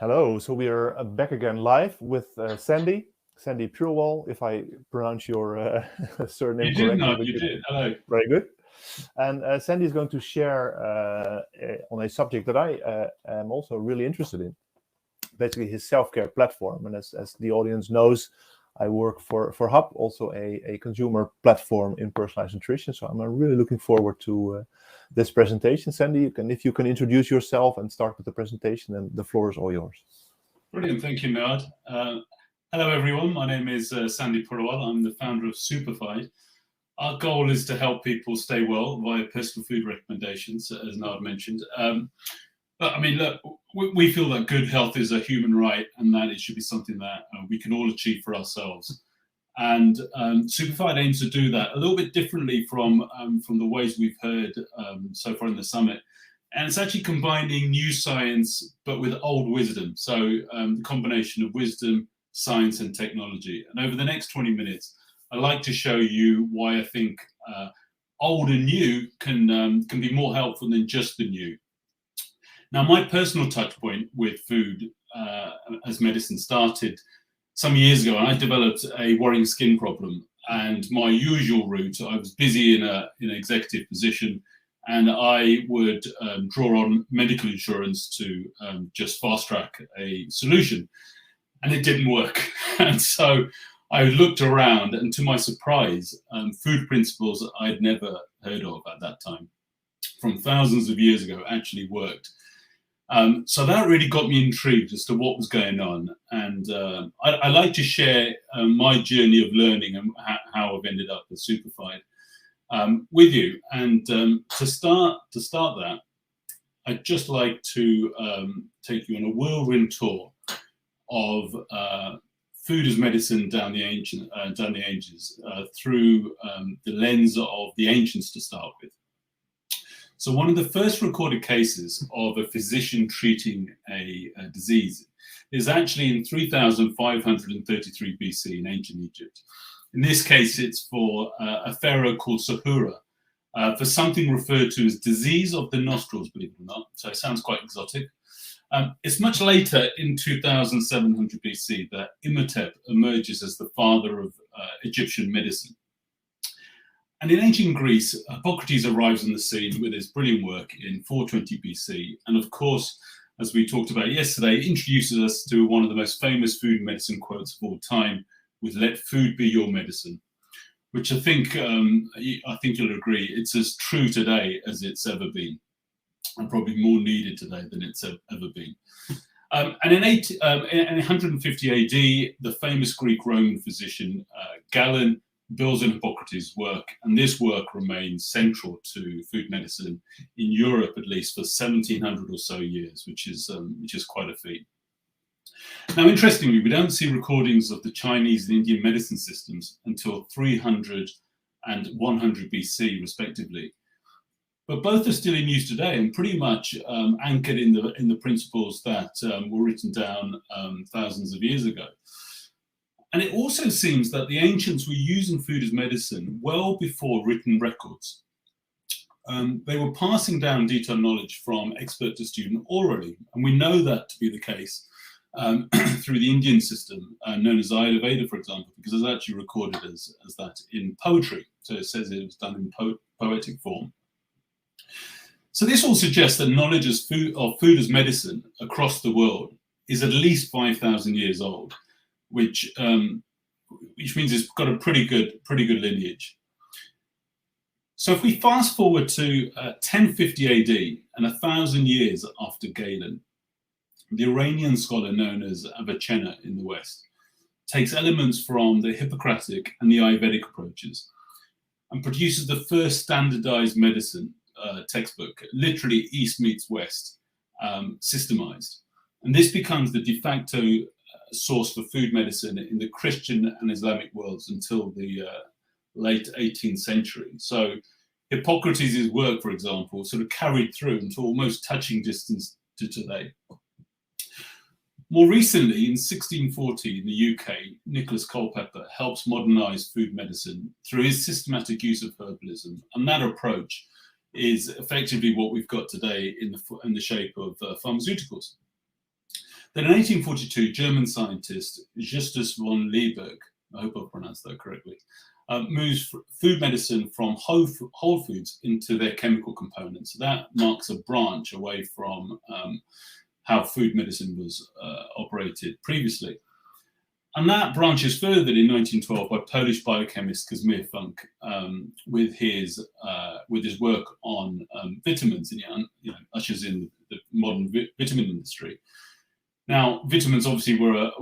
Hello. So we are back again live with Sandy Purewal, if I pronounce your surname You did correctly. not. You did. Hello. Very good. And Sandy is going to share on a subject that I am also really interested in, basically his self-care platform. And as the audience knows, I work for Hub, also a consumer platform in personalized nutrition. So I'm really looking forward to this presentation. Sandy, if you can introduce yourself and start with the presentation, and the floor is all yours. Brilliant. Thank you, Nard. Hello, everyone. My name is Sandy Purewal. I'm the founder of Superfied. Our goal is to help people stay well via personal food recommendations, as Nard mentioned. But I mean, look, we feel that good health is a human right, and that it should be something that we can all achieve for ourselves. And Superfied aims to do that a little bit differently from the ways we've heard so far in the summit. And it's actually combining new science, but with old wisdom. So the combination of wisdom, science, and technology. And over the next 20 minutes, I'd like to show you why I think old and new can be more helpful than just the new. Now, my personal touch point with food as medicine started some years ago, and I developed a worrying skin problem. And my usual route, I was busy in an executive position, and I would draw on medical insurance to just fast track a solution. And it didn't work. And so I looked around, and to my surprise, food principles I'd never heard of at that time, from thousands of years ago, actually worked. So that really got me intrigued as to what was going on. And I like to share my journey of learning and how I've ended up with Superfied with you. And to start that, I'd just like to take you on a whirlwind tour of food as medicine down the ages through the lens of the ancients to start with. So one of the first recorded cases of a physician treating a disease is actually in 3533 BC in ancient Egypt. In this case, it's for a pharaoh called Sahura, for something referred to as disease of the nostrils, believe it or not. So it sounds quite exotic. It's much later in 2700 BC that Imhotep emerges as the father of Egyptian medicine. And in ancient Greece, Hippocrates arrives on the scene with his brilliant work in 420 BC. And of course, as we talked about yesterday, introduces us to one of the most famous food and medicine quotes of all time, with "Let food be your medicine," which I think you'll agree, it's as true today as it's ever been, and probably more needed today than it's ever been. And in 150 AD, the famous Greek-Roman physician Galen builds on Hippocrates' work, and this work remains central to food medicine in Europe, at least for 1700 or so years, which is quite a feat. Now, interestingly, we don't see recordings of the Chinese and Indian medicine systems until 300 and 100 BC, respectively. But both are still in use today and pretty much anchored in the principles that were written down thousands of years ago. And it also seems that the ancients were using food as medicine well before written records. They were passing down detailed knowledge from expert to student orally, and we know that to be the case through the Indian system, known as Ayurveda, for example, because it's actually recorded as that in poetry. So it says it was done in poetic form. So this all suggests that knowledge of food as medicine across the world is at least 5,000 years old, which means it's got a pretty good lineage. So if we fast forward to 1050 AD and 1,000 years after Galen, the Iranian scholar known as Avicenna in the West takes elements from the Hippocratic and the Ayurvedic approaches and produces the first standardized medicine textbook, literally East meets West, systemized. And this becomes the de facto source for food medicine in the Christian and Islamic worlds until the late 18th century. So Hippocrates' work, for example, sort of carried through into almost touching distance to today. More recently, in 1640 in the UK, Nicholas Culpeper helps modernize food medicine through his systematic use of herbalism. And that approach is effectively what we've got today in the shape of pharmaceuticals. Then in 1842, German scientist Justus von Liebig, I hope I pronounced that correctly, moves food medicine from whole foods into their chemical components. That marks a branch away from how food medicine was operated previously. And that branch is furthered in 1912 by Polish biochemist Kazimierz Funk with his work on vitamins, and ushers in the modern vitamin industry. Now, vitamins obviously were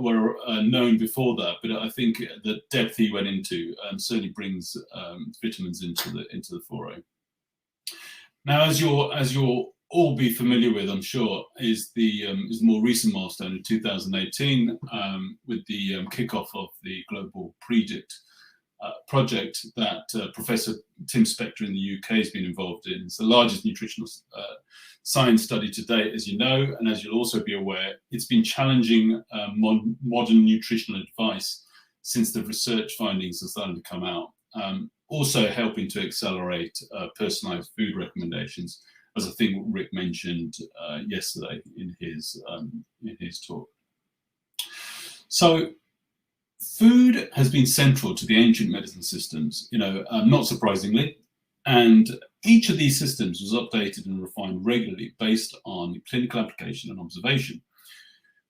known before that, but I think the depth he went into certainly brings vitamins into the foray. Now, as you'll all be familiar with, I'm sure, is the more recent milestone in 2018 with the kickoff of the Global Predict project that Professor Tim Spector in the UK has been involved in. It's the largest nutritional science study to date, as you know, and as you'll also be aware, it's been challenging modern nutritional advice since the research findings have started to come out. Also helping to accelerate personalised food recommendations, as I think Rick mentioned yesterday in his talk. So, food has been central to the ancient medicine systems, not surprisingly, and each of these systems was updated and refined regularly based on clinical application and observation.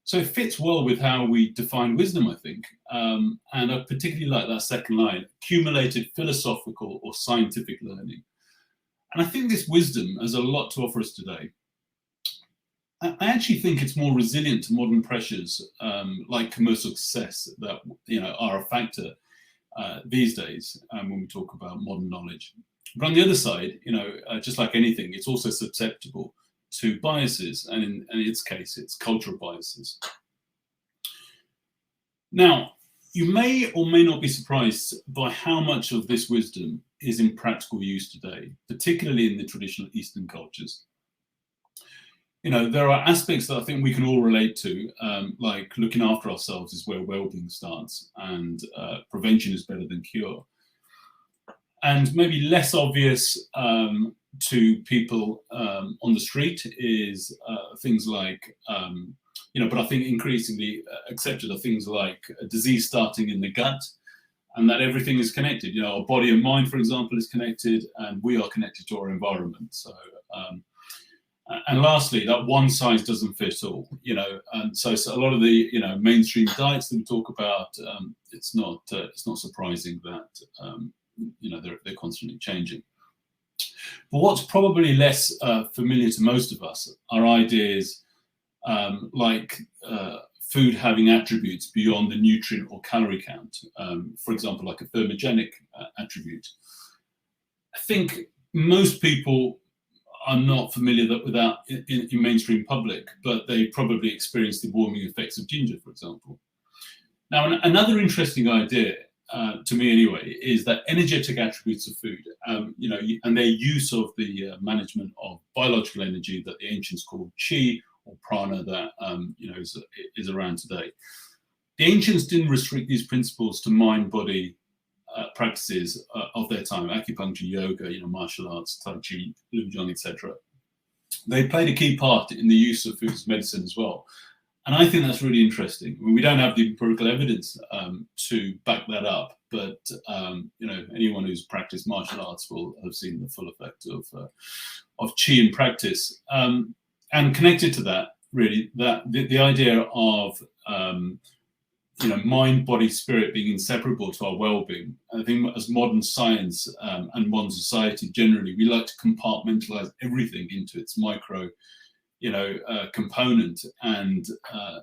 So it fits well with how we define wisdom, I think, and I particularly like that second line: accumulated philosophical or scientific learning. And I think this wisdom has a lot to offer us today. I actually think it's more resilient to modern pressures like commercial success that are a factor these days when we talk about modern knowledge. But on the other side, just like anything, it's also susceptible to biases, and in its case, it's cultural biases. Now, you may or may not be surprised by how much of this wisdom is in practical use today, particularly in the traditional Eastern cultures. There are aspects that I think we can all relate to, like looking after ourselves is where well-being starts, and prevention is better than cure. And maybe less obvious to people on the street is things like, but I think increasingly accepted are things like a disease starting in the gut, and that everything is connected. Our body and mind, for example, is connected, and we are connected to our environment. So, and lastly, that one size doesn't fit all. And so a lot of the mainstream diets that we talk about, it's not surprising that they're constantly changing. But what's probably less familiar to most of us are ideas like food having attributes beyond the nutrient or calorie count, for example, like a thermogenic attribute. I think most people are not familiar with that in mainstream public, but they probably experience the warming effects of ginger, for example. Now, another interesting idea, to me anyway, is that energetic attributes of food, and their use of the management of biological energy that the ancients called chi or prana, that is around today. The ancients didn't restrict these principles to mind-body practices of their time: acupuncture, yoga, martial arts, tai chi, lujong, etc. They played a key part in the use of food as medicine as well. And I think that's really interesting. I mean, we don't have the empirical evidence to back that up, but anyone who's practiced martial arts will have seen the full effect of chi in practice. And connected to that, really, that the idea of mind, body, spirit being inseparable to our well-being. I think as modern science and modern society generally, we like to compartmentalize everything into its micro component, and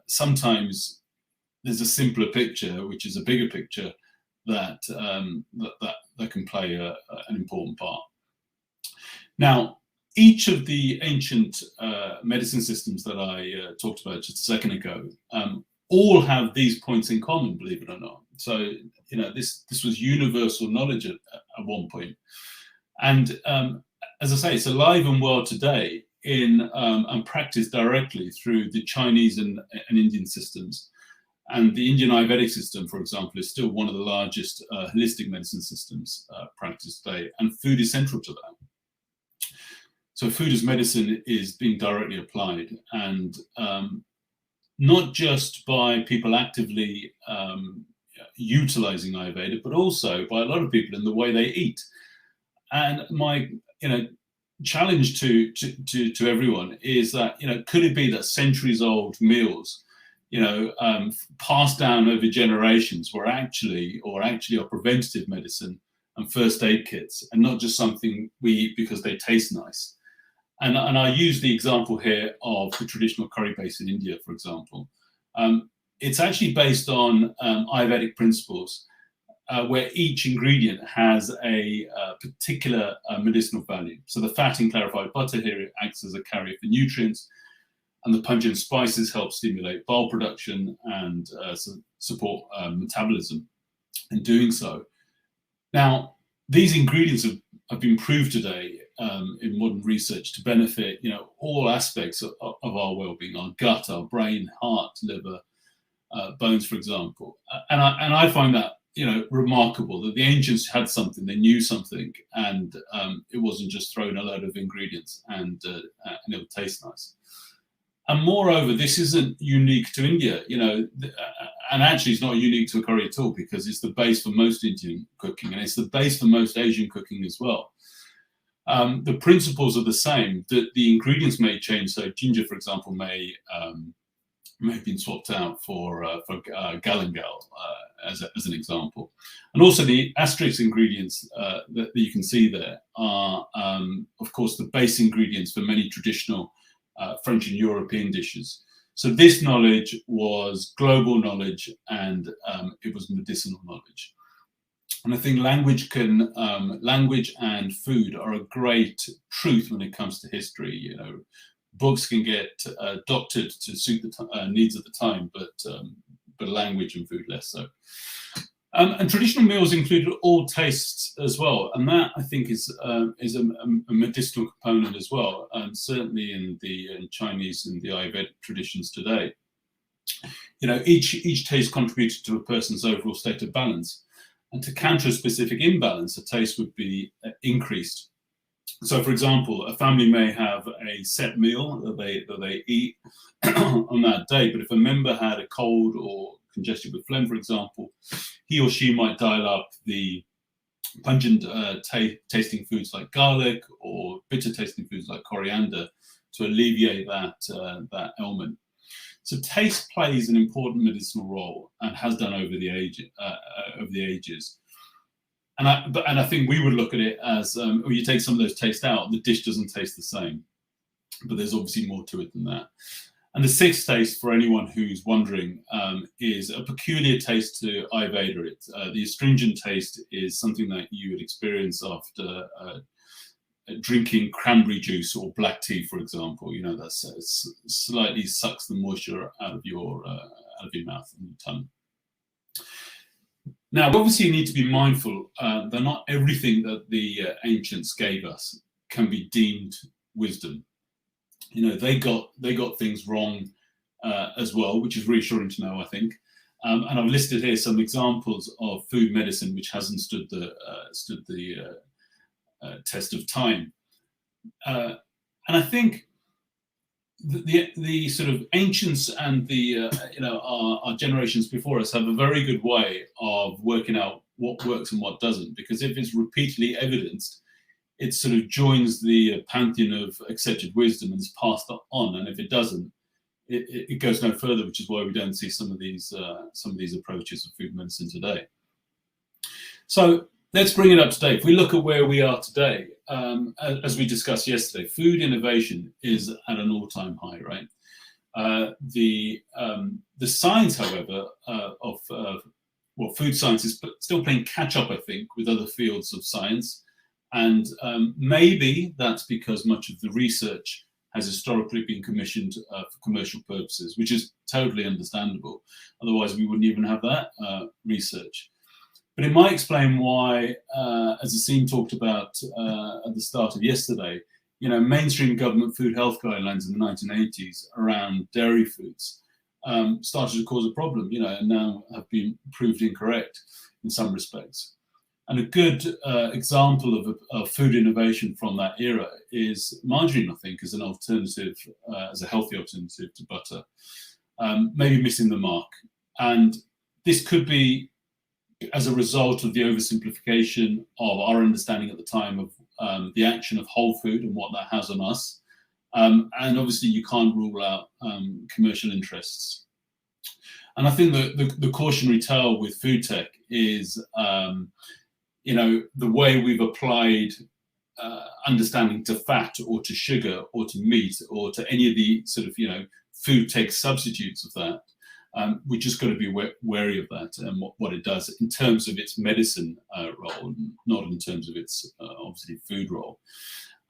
sometimes there's a simpler picture, which is a bigger picture that can play an important part. Now, each of the ancient medicine systems that I talked about just a second ago all have these points in common, believe it or not. So this was universal knowledge at one point, and as I say, it's alive and well today and practiced directly through the Chinese and Indian systems. And the Indian Ayurvedic system, for example, is still one of the largest holistic medicine systems practiced today, and food is central to that. So food as medicine is being directly applied, and not just by people actively utilizing Ayurveda, but also by a lot of people in the way they eat. And my, challenge to everyone is that, could it be that centuries-old meals, passed down over generations are actually are preventative medicine and first aid kits, and not just something we eat because they taste nice? And I use the example here of the traditional curry base in India, for example. It's actually based on Ayurvedic principles, where each ingredient has a particular medicinal value. So the fat in clarified butter here acts as a carrier for nutrients, and the pungent spices help stimulate bile production and support metabolism in doing so. Now, these ingredients have been proved today in modern research to benefit, all aspects of our well-being: our gut, our brain, heart, liver, bones, for example. And I find that, remarkable that the ancients had something, they knew something, and it wasn't just throwing a load of ingredients and it would taste nice. And moreover, this isn't unique to India, and actually it's not unique to a curry at all, because it's the base for most Indian cooking, and it's the base for most Asian cooking as well. The principles are the same, that the ingredients may change. So ginger, for example, may have been swapped out for galangal, as an example. And also the asterisk ingredients that you can see there are, of course, the base ingredients for many traditional French and European dishes. So this knowledge was global knowledge, and it was medicinal knowledge. And I think language and food are a great truth when it comes to history. Books can get doctored to suit the needs of the time, but language and food less so. And traditional meals included all tastes as well, and that, I think, is a medicinal component as well, and certainly in the Chinese and the Ayurvedic traditions today. Each taste contributed to a person's overall state of balance, and to counter a specific imbalance, a taste would be increased. So, for example, a family may have a set meal that they eat on that day, but if a member had a cold or congested with phlegm, for example, he or she might dial up the pungent tasting foods like garlic or bitter tasting foods like coriander to alleviate that ailment. So taste plays an important medicinal role and has done over the ages. And I think we would look at it as, you take some of those tastes out, the dish doesn't taste the same. But there's obviously more to it than that. And the sixth taste, for anyone who's wondering, is a peculiar taste to Ayurveda. The astringent taste is something that you would experience after drinking cranberry juice or black tea, for example. That slightly sucks the moisture out of your mouth and your tongue. Now, obviously, you need to be mindful that not everything that the ancients gave us can be deemed wisdom. They got things wrong as well, which is reassuring to know, I think. And I've listed here some examples of food medicine which hasn't stood the test of time. And I think the sort of ancients and the our generations before us have a very good way of working out what works and what doesn't, because if it's repeatedly evidenced, it sort of joins the pantheon of accepted wisdom and is passed on. And if it doesn't, it goes no further, which is why we don't see some of these approaches of food medicine today. So let's bring it up to date. If we look at where we are today, as we discussed yesterday, food innovation is at an all-time high, right? The science, however, of food science is still playing catch-up, I think, with other fields of science. And maybe that's because much of the research has historically been commissioned for commercial purposes, which is totally understandable. Otherwise, we wouldn't even have that research. But it might explain why, as Asim talked about at the start of yesterday, mainstream government food health guidelines in the 1980s around dairy foods started to cause a problem, and now have been proved incorrect in some respects. And a good example of food innovation from that era is margarine, I think, as an alternative, as a healthy alternative to butter. maybe missing the mark. And this could be as a result of the oversimplification of our understanding at the time of the action of whole food and what that has on us. And obviously you can't rule out commercial interests. And I think the cautionary tale with food tech is, the way we've applied understanding to fat or to sugar or to meat or to any of the sort of, food tech substitutes of that. We just got to be wary of that and what it does in terms of its medicine role, not in terms of its obviously food role.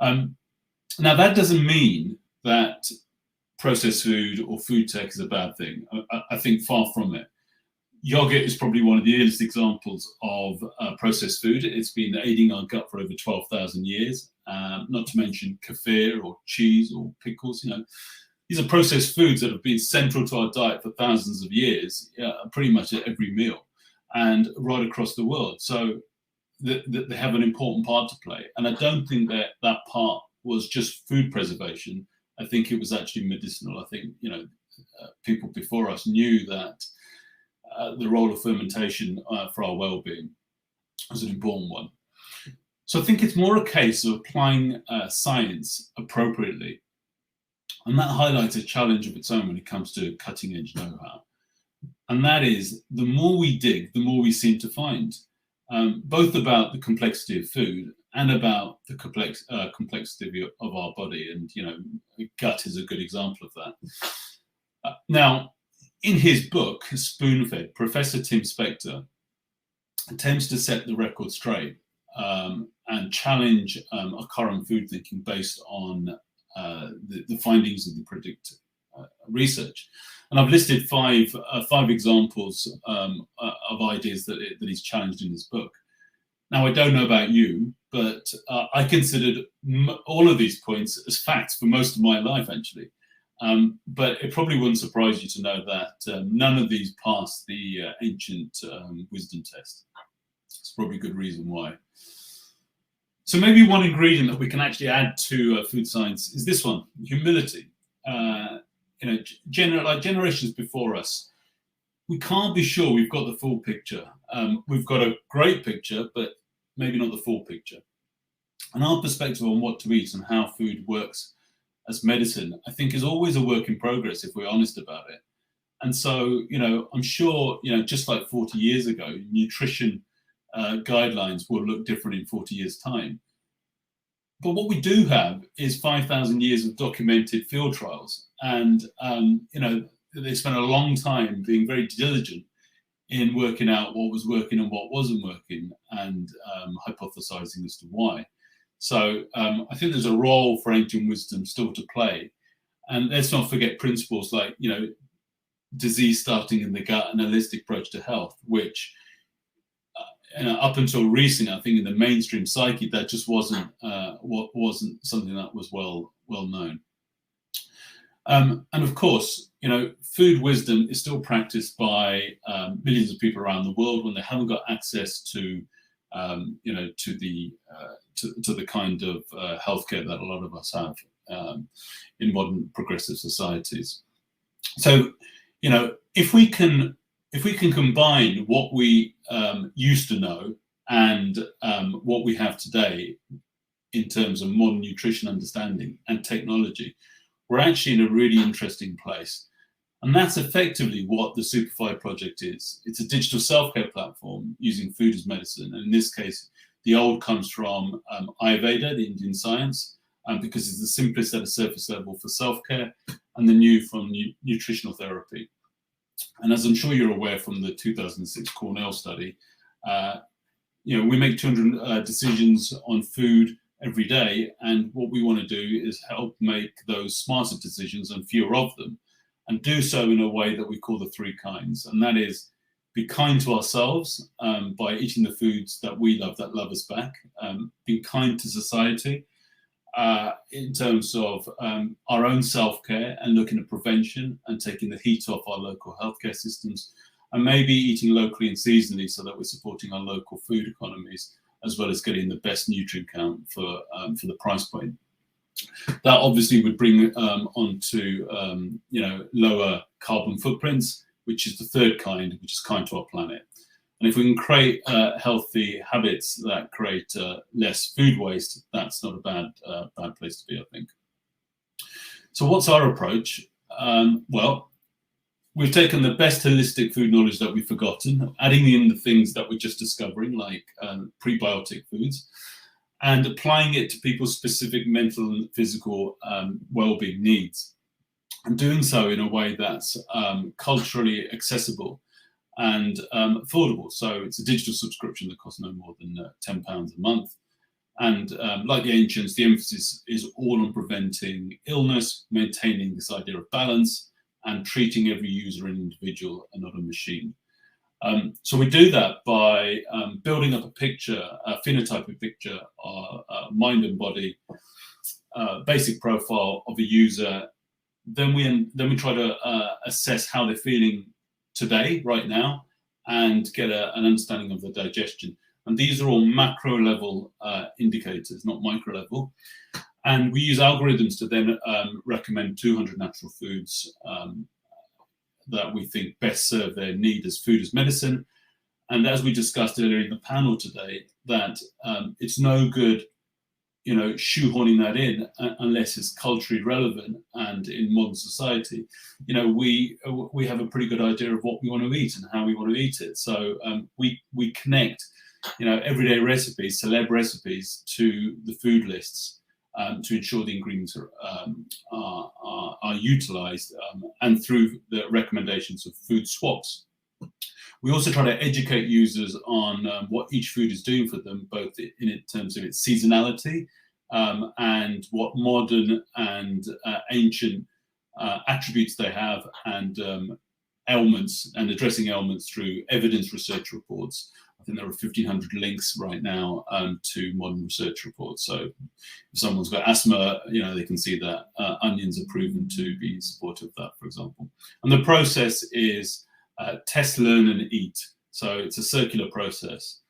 Now, that doesn't mean that processed food or food tech is a bad thing. I think far from it. Yogurt is probably one of the earliest examples of processed food. It's been aiding our gut for over 12,000 years, not to mention kefir or cheese or pickles. These are processed foods that have been central to our diet for thousands of years, pretty much at every meal and right across the world. So they have an important part to play. And I don't think that part was just food preservation. I think it was actually medicinal. I think, people before us knew that the role of fermentation for our well-being was an important one. So I think it's more a case of applying science appropriately. And that highlights a challenge of its own when it comes to cutting edge know-how. And that is, the more we dig, the more we seem to find, both about the complexity of food and about the complexity of our body. And, gut is a good example of that. Now, in his book, Spoon-Fed, Professor Tim Spector attempts to set the record straight and challenge our current food thinking based on the findings of the predict research. And I've listed five examples of ideas that he's challenged in his book. Now, I don't know about you, but I considered all of these points as facts for most of my life, actually. But it probably wouldn't surprise you to know that none of these passed the ancient wisdom test. It's probably a good reason why. So maybe one ingredient that we can actually add to food science is this one: humility. Like generations before us, we can't be sure we've got the full picture. We've got a great picture, but maybe not the full picture. And our perspective on what to eat and how food works as medicine, I think, is always a work in progress if we're honest about it. And so, I'm sure, just like 40 years ago, nutrition guidelines will look different in 40 years' time. But what we do have is 5,000 years of documented field trials. And, they spent a long time being very diligent in working out what was working and what wasn't working and hypothesizing as to why. So I think there's a role for ancient wisdom still to play. And let's not forget principles like, disease starting in the gut and a holistic approach to health, which up until recently, I think in the mainstream psyche, that just wasn't something that was well known. And of course, food wisdom is still practiced by millions of people around the world when they haven't got access to, to the kind of healthcare that a lot of us have in modern progressive societies. So, if we can combine what we used to know and what we have today in terms of modern nutrition understanding and technology, we're actually in a really interesting place. And that's effectively what the Superfied project is. It's a digital self-care platform using food as medicine. And in this case, the old comes from Ayurveda, the Indian science, because it's the simplest at a surface level for self-care, and the new from nutritional therapy. And as I'm sure you're aware from the 2006 Cornell study, we make 200 decisions on food every day. And what we want to do is help make those smarter decisions and fewer of them, and do so in a way that we call the three kinds. And that is be kind to ourselves by eating the foods that we love, that love us back, being kind to society in terms of our own self-care and looking at prevention and taking the heat off our local healthcare systems, and maybe eating locally and seasonally so that we're supporting our local food economies, as well as getting the best nutrient count for the price point. That obviously would bring onto lower carbon footprints, which is the third kind, which is kind to our planet. And if we can create healthy habits that create less food waste, that's not a bad place to be, I think. So what's our approach? Well, we've taken the best holistic food knowledge that we've forgotten, adding in the things that we're just discovering, like prebiotic foods, and applying it to people's specific mental and physical well-being needs, and doing so in a way that's culturally accessible and affordable. So it's a digital subscription that costs no more than £10 a month. And like the ancients, the emphasis is all on preventing illness, maintaining this idea of balance, and treating every user an individual and not a machine. So we do that by building up a picture, a phenotypic picture, mind and body, basic profile of a user. Then we try to assess how they're feeling today, right now, and get an understanding of the digestion. And these are all macro level indicators, not micro level. And we use algorithms to then recommend 200 natural foods that we think best serve their need as food as medicine. And as we discussed earlier in the panel today, that it's no good, shoehorning that in unless it's culturally relevant. And in modern society, we have a pretty good idea of what we want to eat and how we want to eat it. So we connect, everyday recipes, celeb recipes, to the food lists to ensure the ingredients are utilized, and through the recommendations of food swaps. We also try to educate users on what each food is doing for them, both in terms of its seasonality and what modern and ancient attributes they have, and ailments, and addressing ailments through evidence research reports. I think there are 1,500 links right now to modern research reports. So if someone's got asthma, they can see that onions are proven to be supportive of that, for example. And the process is test, learn, and eat. So it's a circular process.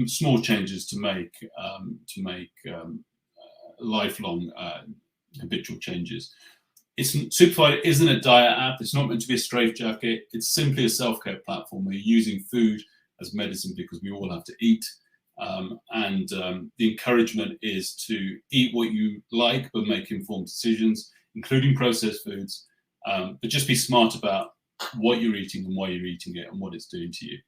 Small changes to make lifelong habitual changes. Superfied isn't a diet app. It's not meant to be a straitjacket. It's simply a self-care platform. We're using food as medicine because we all have to eat. And the encouragement is to eat what you like, but make informed decisions, including processed foods. But just be smart about what you're eating and why you're eating it and what it's doing to you.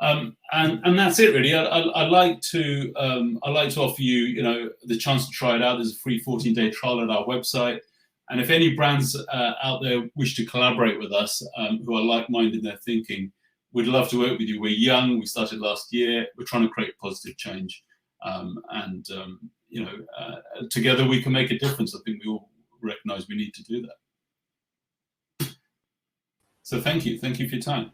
And that's it, really. I like to offer you, the chance to try it out. There's a free 14-day trial at our website. And if any brands out there wish to collaborate with us, who are like-minded in their thinking, we'd love to work with you. We're young. We started last year. We're trying to create positive change. Together we can make a difference. I think we all recognize we need to do that. So thank you. Thank you for your time.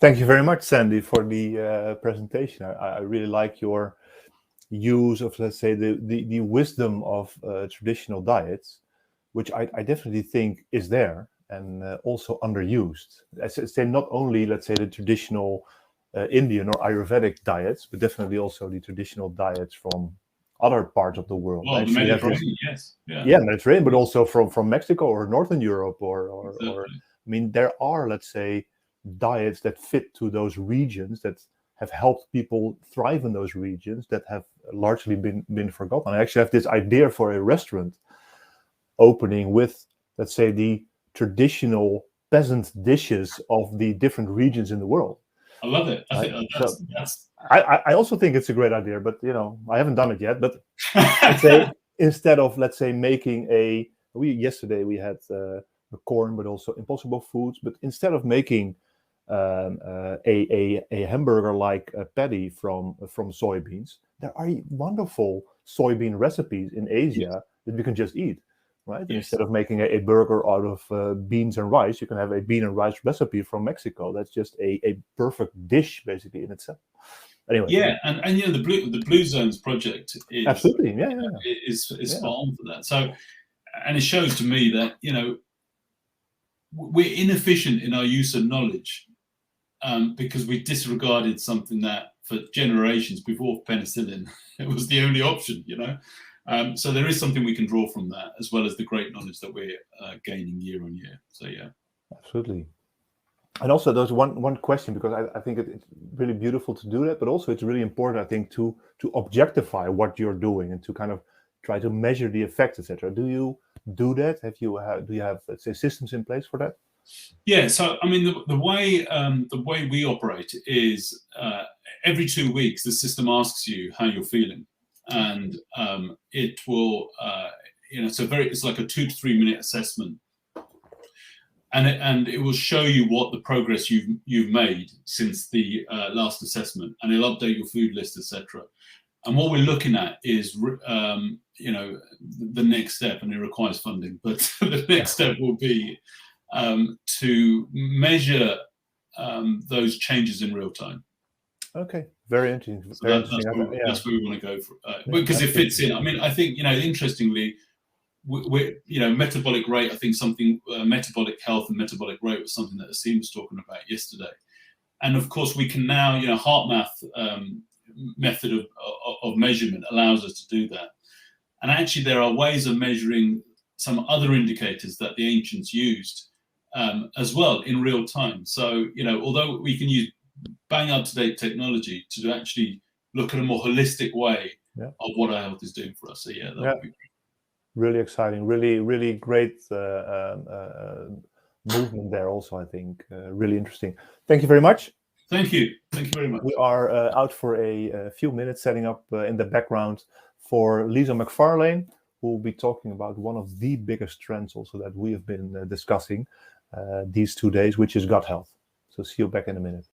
Thank you very much, Sandy, for the presentation. I really like your use of, let's say, the wisdom of traditional diets, which I definitely think is there and also underused. I say not only, let's say, the traditional Indian or Ayurvedic diets, but definitely also the traditional diets from other parts of the world. Well, the Mediterranean, yes. Yeah, Mediterranean, but also from Mexico or Northern Europe or I mean, there are, let's say, diets that fit to those regions, that have helped people thrive in those regions, that have largely been forgotten. I actually have this idea for a restaurant opening with, let's say, the traditional peasant dishes of the different regions in the world. I love it. I also think it's a great idea, but I haven't done it yet. But let's say, instead of, let's say, making yesterday we had corn, but also Impossible Foods. But instead of making a hamburger-like patty from soybeans, there are wonderful soybean recipes in Asia that we can just eat, right? Yes. Instead of making a burger out of beans and rice, you can have a bean and rice recipe from Mexico. That's just a perfect dish, basically, in itself. Anyway. Yeah, and the Blue Zones project is absolutely is spot on for that. So, and it shows to me that we're inefficient in our use of knowledge because we disregarded something that for generations before penicillin it was the only option. So there is something we can draw from that, as well as the great knowledge that we're gaining year on year. So yeah, absolutely. And also, there's one question, because I think it's really beautiful to do that, but also it's really important, I think, to objectify what you're doing and to kind of try to measure the effects, etc. Do you do that? Do you have, let's say, systems in place for that? Yeah. So I mean, the way we operate is every 2 weeks the system asks you how you're feeling, and it will it's like a 2 to 3 minute assessment. And it will show you what the progress you've made since the last assessment, and it'll update your food list, etc. And what we're looking at is, the next step, and it requires funding, but the next step will be to measure those changes in real time. Okay, very interesting. So that's where we want to go for, because it fits in. I mean, I think interestingly, metabolic rate. I think metabolic health and metabolic rate was something that Asim was talking about yesterday. And of course, we can now, heart math method of measurement allows us to do that. And actually, there are ways of measuring some other indicators that the ancients used as well in real time. So, although we can use bang up to date technology to actually look at a more holistic way of what our health is doing for us. So yeah, that would be great. Really exciting, really great movement there also, I think. Really interesting. Thank you very much. Thank you very much. We are out for a few minutes setting up in the background for Lisa McFarlane, who will be talking about one of the biggest trends also that we have been discussing these 2 days, which is gut health. So see you back in a minute.